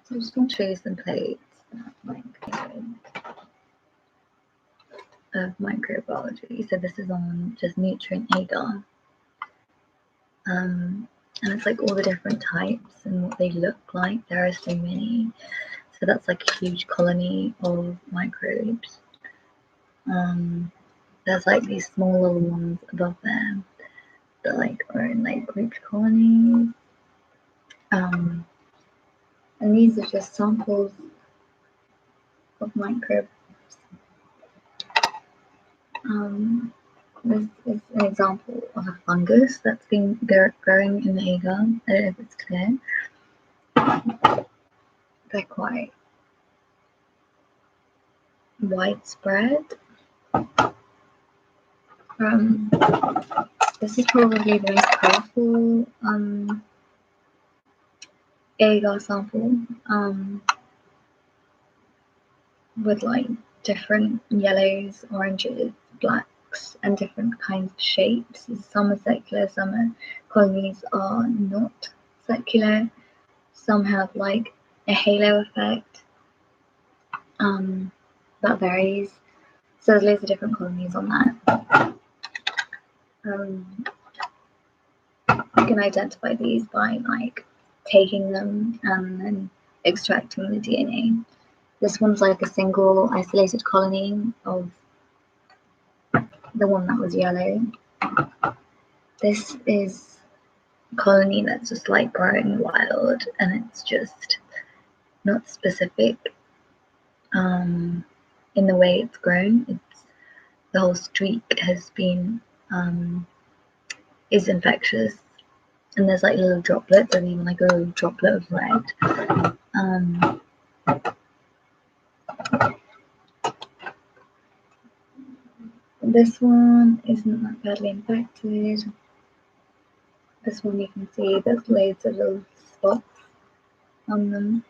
So I'm just going to show you some plates of microbiology. So this is on just nutrient agar. And it's like all the different types and what they look like. There are so many. So that's like a huge colony of microbes. There's like these small little ones above there that like are in like grouped colonies. And these are just samples of microbes. This is an example of a fungus that's been growing in the agar. I don't know if it's clear. They're quite widespread. This is probably the most powerful agar sample with like different yellows, oranges, blacks, and different kinds of shapes. Some are circular, some colonies are not circular. Some have like a halo effect. That varies. So there's loads of different colonies on that. You can identify these by like taking them and then extracting the DNA. This one's like a single isolated colony of the one that was yellow. This is a colony that's just like growing wild, and it's just not specific in the way it's grown. It's the whole streak has been is infectious, and there's like little droplets. There's even like a little droplet of red. This one isn't that badly infected. This one you can see there's loads of little spots on them.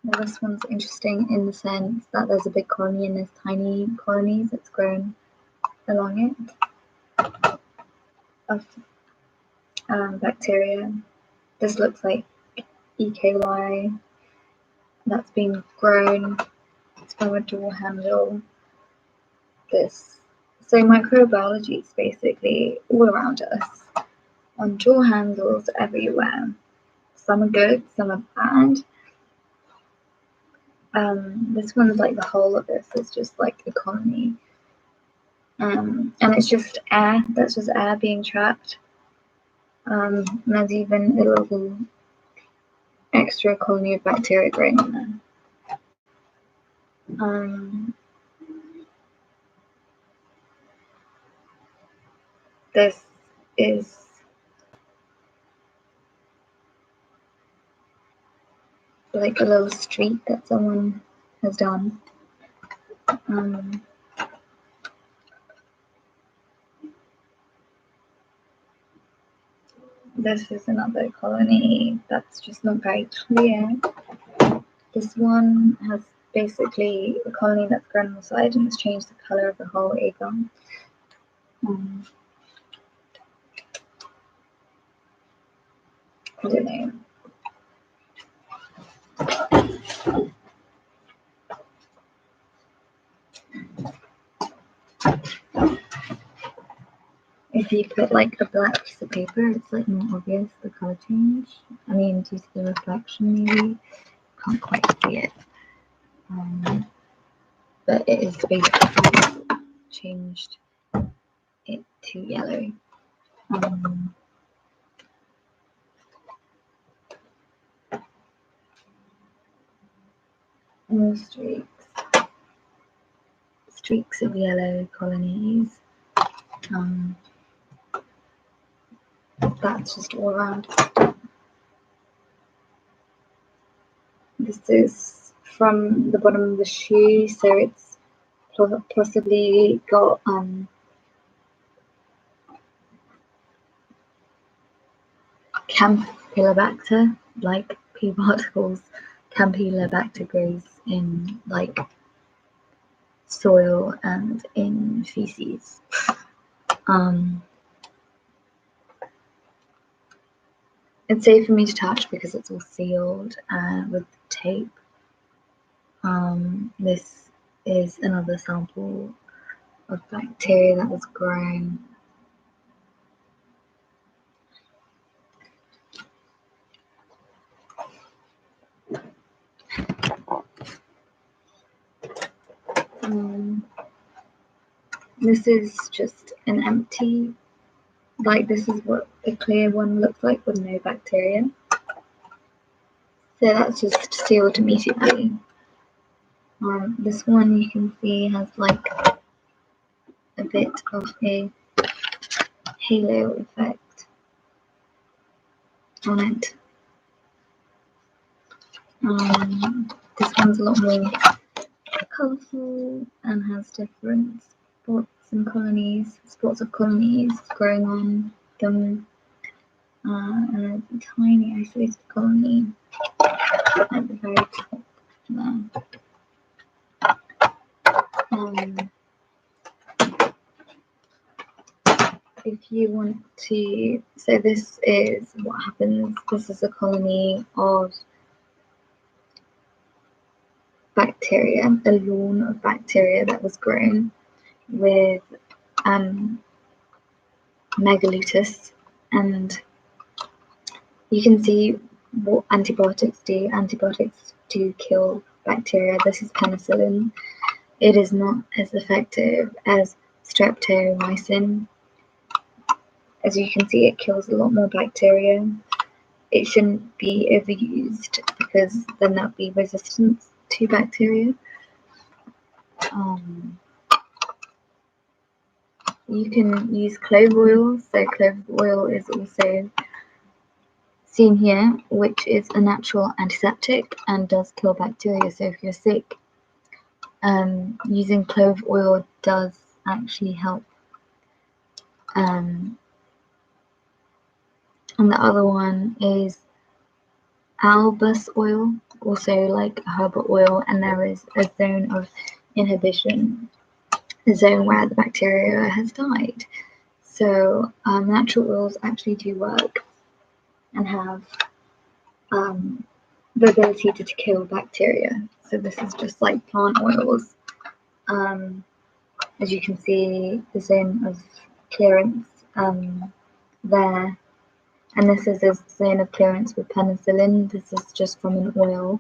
Well, this one's interesting in the sense that there's a big colony and there's tiny colonies that's grown along it of bacteria. This looks like E. coli that's been grown. It's from a door handle. So microbiology is basically all around us, on door handles everywhere. Some are good, some are bad. This one's like the whole of this is just like a colony. And it's just air, that's just air being trapped. And there's even a little extra colony of bacteria growing in there. This is like a little streak that someone has done. This is another colony that's just not very clear. This one has basically a colony that's grown on the side and it's changed the color of the whole agar. I don't know. If you put like a black piece of paper, it's like more obvious the color change. I mean, due to the reflection, maybe can't quite see it. But it is basically changed it to yellow. More streaks of yellow colonies. That's just all around. This is from the bottom of the shoe, so it's possibly got Campylobacter, like pea particles. Campylobacter grows in like soil and in feces. It's safe for me to touch because it's all sealed with tape. This is another sample of bacteria that was grown. This is just an empty, like this is what a clear one looks like with no bacteria. So that's just sealed immediately. This one you can see has like a bit of a halo effect on it. This one's a lot more colourful and has different spots of colonies growing on them, and a tiny isolated colony at the very top there. If you want to, so this is what happens. This is a colony of bacteria, a lawn of bacteria that was grown with megalotus, and you can see what antibiotics do. Antibiotics do kill bacteria. This is penicillin. It is not as effective as streptomycin. As you can see, it kills a lot more bacteria. It shouldn't be overused because then that'd be resistance to bacteria. You can use clove oil. So clove oil is also seen here, which is a natural antiseptic and does kill bacteria. So if you're sick, using clove oil does actually help. And the other one is olbas oil, also like herbal oil, and there is a zone of inhibition, a zone where the bacteria has died. So natural oils actually do work and have the ability to kill bacteria. So this is just like plant oils. As you can see, the zone of clearance there. And this is a zone of clearance with penicillin. This is just from an oil.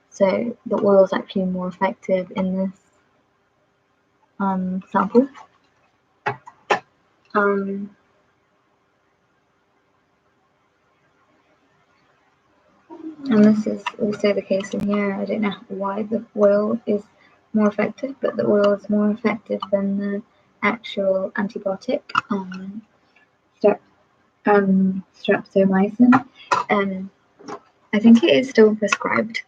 So the oil is actually more effective in this sample. And this is also the case in here. I don't know why the oil is more effective, but the oil is more effective than the actual antibiotic, streptomycin. I think it is still prescribed.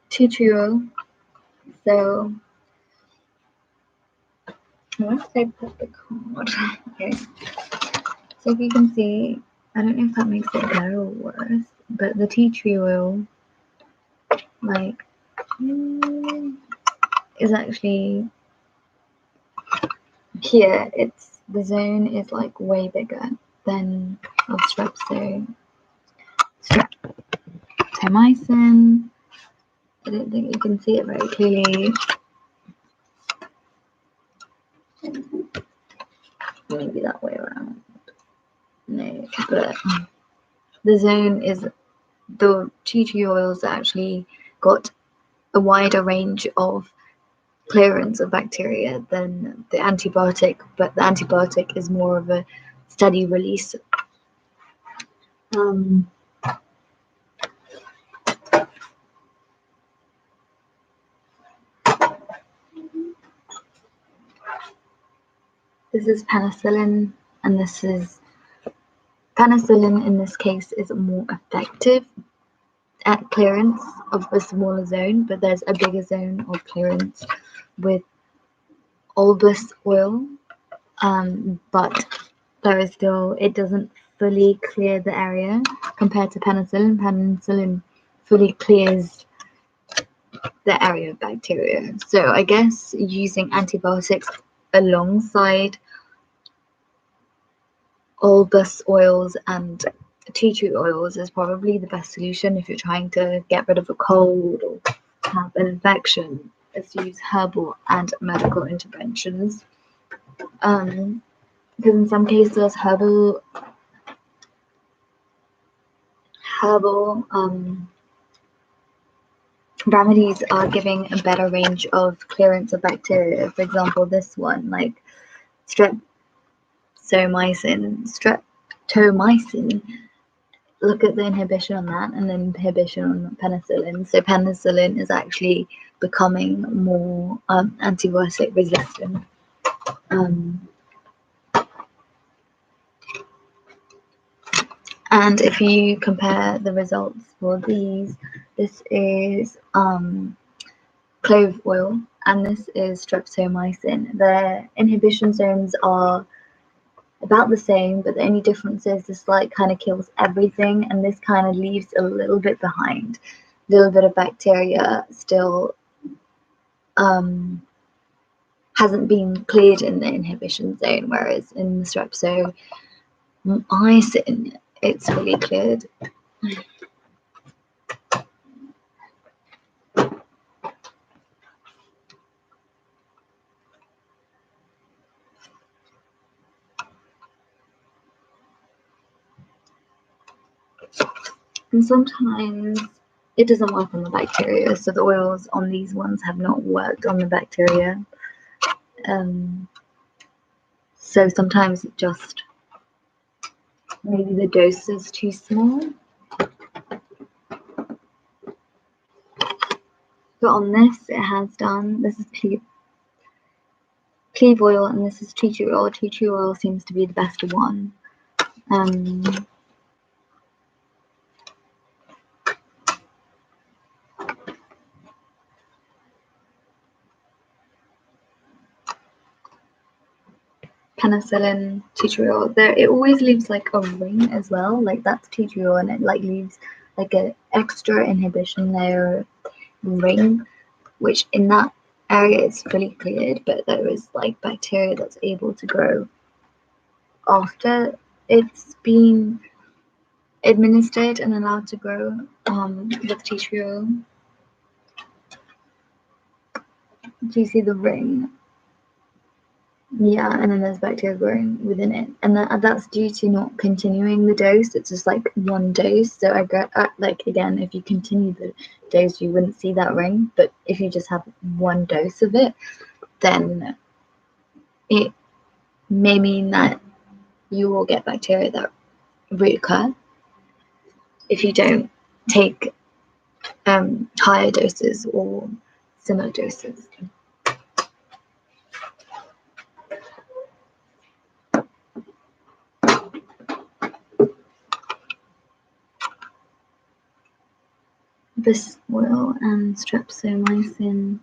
Tea tree oil. So once I put the card, okay. So if you can see, I don't know if that makes it better or worse, but the tea tree oil, like, is actually here. It's the zone is like way bigger than of streptomycin. I don't think you can see it very clearly. Maybe that way around. No, but the zone is the tea tree oils actually got a wider range of clearance of bacteria than the antibiotic, but the antibiotic is more of a steady release. This is penicillin, and this is penicillin in this case is more effective at clearance of a smaller zone, but there's a bigger zone of clearance with olbas oil, but there is still, it doesn't fully clear the area compared to penicillin. Penicillin fully clears the area of bacteria. So I guess using antibiotics alongside olbas oils and tea tree oils is probably the best solution if you're trying to get rid of a cold or have an infection, is to use herbal and medical interventions. Because in some cases, herbal remedies are giving a better range of clearance of bacteria. For example, this one, like streptomycin. Look at the inhibition on that and the inhibition on penicillin. So penicillin is actually becoming more antibiotic resistant. And if you compare the results for these, this is clove oil and this is streptomycin. Their inhibition zones are about the same, but the only difference is this like kind of kills everything and this kind of leaves a little bit behind. A little bit of bacteria still hasn't been cleared in the inhibition zone, whereas in the streptomycin it's fully cleared. And sometimes it doesn't work on the bacteria, so the oils on these ones have not worked on the bacteria. So sometimes it just, maybe the dose is too small. But on this, it has done, this is clove oil and this is tea tree oil. Tea tree oil seems to be the best one. Penicillin, tea tree oil. There, it always leaves like a ring as well. Like that's tea tree oil, and it like leaves like an extra inhibition layer ring, which in that area is fully cleared, but there is like bacteria that's able to grow after it's been administered and allowed to grow with tea tree oil. Do you see the ring? Yeah, and then there's bacteria growing within it, and that's due to not continuing the dose. It's just like one dose. So I get like, again, if you continue the dose, you wouldn't see that ring. But if you just have one dose of it, then it may mean that you will get bacteria that reoccur if you don't take higher doses or similar doses. This oil and streptomycin